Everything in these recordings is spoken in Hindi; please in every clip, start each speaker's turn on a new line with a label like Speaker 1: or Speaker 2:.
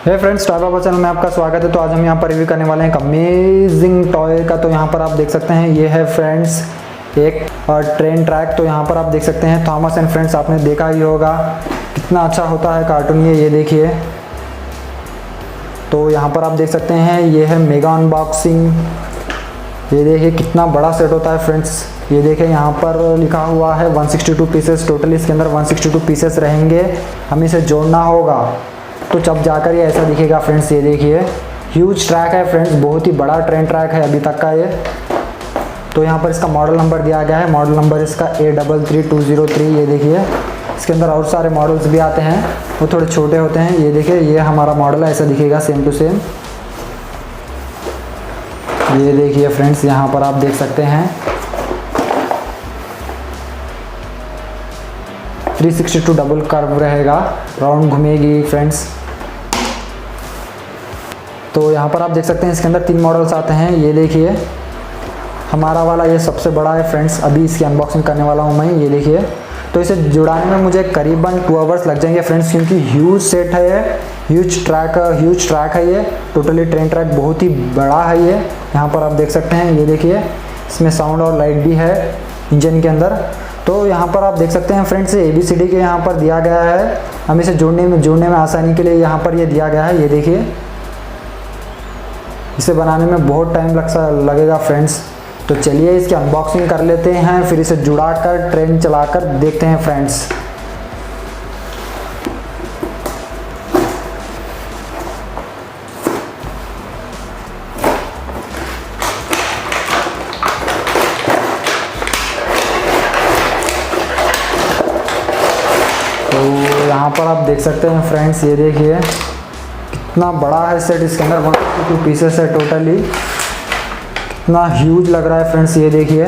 Speaker 1: हे फ्रेंड्स, टॉय बाबा चैनल में आपका स्वागत है। तो आज हम यहाँ पर रिव्यू करने वाले हैं एक अमेजिंग टॉय का। तो यहाँ पर आप देख सकते हैं ये है फ्रेंड्स एक ट्रेन ट्रैक। तो यहाँ पर आप देख सकते हैं थॉमस एंड फ्रेंड्स, आपने देखा ही होगा कितना अच्छा होता है कार्टून ये देखिए। तो यहाँ पर आप देख सकते हैं ये है मेगा अनबॉक्सिंग। ये देखिए कितना बड़ा सेट होता है फ्रेंड्स। ये देखिए यहाँ पर लिखा हुआ है 162 पीसेस। टोटल इसके अंदर 162 पीसेस रहेंगे। हमें इसे जोड़ना होगा तो जब जाकर ये ऐसा दिखेगा फ्रेंड्स। ये देखिए ह्यूज ट्रैक है फ्रेंड्स, बहुत ही बड़ा ट्रेन ट्रैक है अभी तक का ये। तो यहाँ पर इसका मॉडल नंबर दिया गया है। मॉडल नंबर इसका A33203। ये देखिए इसके अंदर और सारे मॉडल्स भी आते हैं, वो थोड़े छोटे होते हैं। ये देखिए ये हमारा मॉडल है, ऐसा दिखेगा सेम टू सेम। ये देखिए फ्रेंड्स यहाँ पर आप देख सकते हैं 362 डबल कर्व रहेगा, राउंड घूमेगी फ्रेंड्स। तो यहाँ पर आप देख सकते हैं इसके अंदर 3 मॉडल्स आते हैं। ये देखिए हमारा वाला ये सबसे बड़ा है फ्रेंड्स। अभी इसकी अनबॉक्सिंग करने वाला हूँ मैं। ये देखिए तो इसे जुड़ाने में मुझे करीबन 2 आवर्स लग जाएंगे फ्रेंड्स, क्योंकि ह्यूज सेट है ये, ह्यूज ट्रैक है ये। टोटली ट्रेन ट्रैक बहुत ही बड़ा है ये। यहाँ पर आप देख सकते हैं ये देखिए इसमें साउंड और लाइट भी है इंजन के अंदर। तो यहाँ पर आप देख सकते हैं फ्रेंड्स ABCD के यहाँ पर दिया गया है। हम इसे जोड़ने में आसानी के लिए यहाँ पर ये दिया गया है। ये देखिए इसे बनाने में बहुत टाइम लगेगा फ्रेंड्स। तो चलिए इसकी अनबॉक्सिंग कर लेते हैं, फिर इसे जुड़ाकर ट्रेन चलाकर देखते हैं फ्रेंड्स। तो यहाँ पर आप देख सकते हैं फ्रेंड्स, ये देखिए कितना बड़ा है सेट। इसके अंदर 152 पीसेस है टोटली। कितना ह्यूज लग रहा है फ्रेंड्स। ये देखिए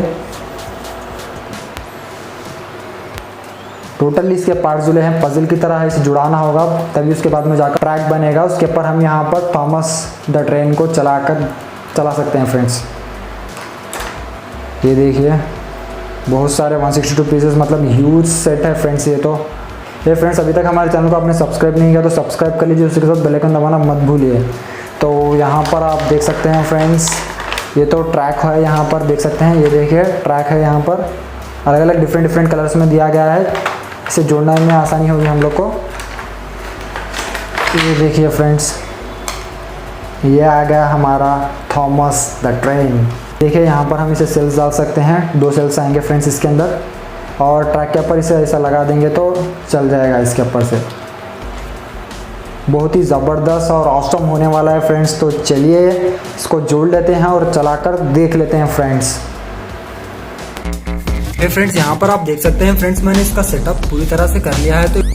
Speaker 1: टोटली इसके पार्ट जुड़े हैं पजल की तरह है। इसे जुड़ाना होगा तभी उसके बाद में जाकर ट्रैक बनेगा। उसके ऊपर हम यहाँ पर थॉमस द ट्रेन को चला सकते हैं फ्रेंड्स। ये देखिए बहुत सारे 162 पीसेस, मतलब ह्यूज सेट है फ्रेंड्स ये फ्रेंड्स अभी तक हमारे चैनल को आपने सब्सक्राइब नहीं किया तो सब्सक्राइब कर लीजिए, उसके साथ बेल आइकन दबाना मत भूलिए। तो यहाँ पर आप देख सकते हैं फ्रेंड्स ये तो ट्रैक है। यहाँ पर देख सकते हैं ये देखिए ट्रैक है। यहाँ पर अलग अलग डिफरेंट कलर्स में दिया गया है। इसे जोड़ने में आसानी होगी हम लोग को। ये देखिए फ्रेंड्स ये आ गया हमारा थॉमस द ट्रेन। देखिए यहाँ पर हम इसे सेल्स डाल सकते हैं। 2 सेल्स आएंगे फ्रेंड्स इसके अंदर, और ट्रैक के ऊपर इसे ऐसा लगा देंगे तो चल जाएगा इसके ऊपर से। बहुत ही ज़बरदस्त और ऑसम होने वाला है फ्रेंड्स। तो चलिए इसको जोड़ लेते हैं और चलाकर देख लेते हैं फ्रेंड्स। फ्रेंड्स यहाँ पर आप देख सकते हैं फ्रेंड्स मैंने इसका सेटअप पूरी तरह से कर लिया है। तो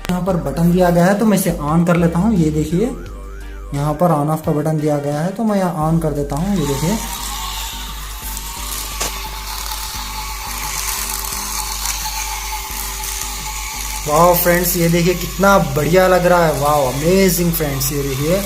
Speaker 1: यहाँ पर बटन दिया गया है तो मैं इसे ऑन कर लेता हूँ। ये देखिए यहाँ पर ऑन ऑफ का बटन दिया गया है तो मैं यहाँ ऑन कर देता हूँ। ये देखिए वाह फ्रेंड्स, ये देखिए कितना बढ़िया लग रहा है। वाह अमेजिंग फ्रेंड्स। ये देखिए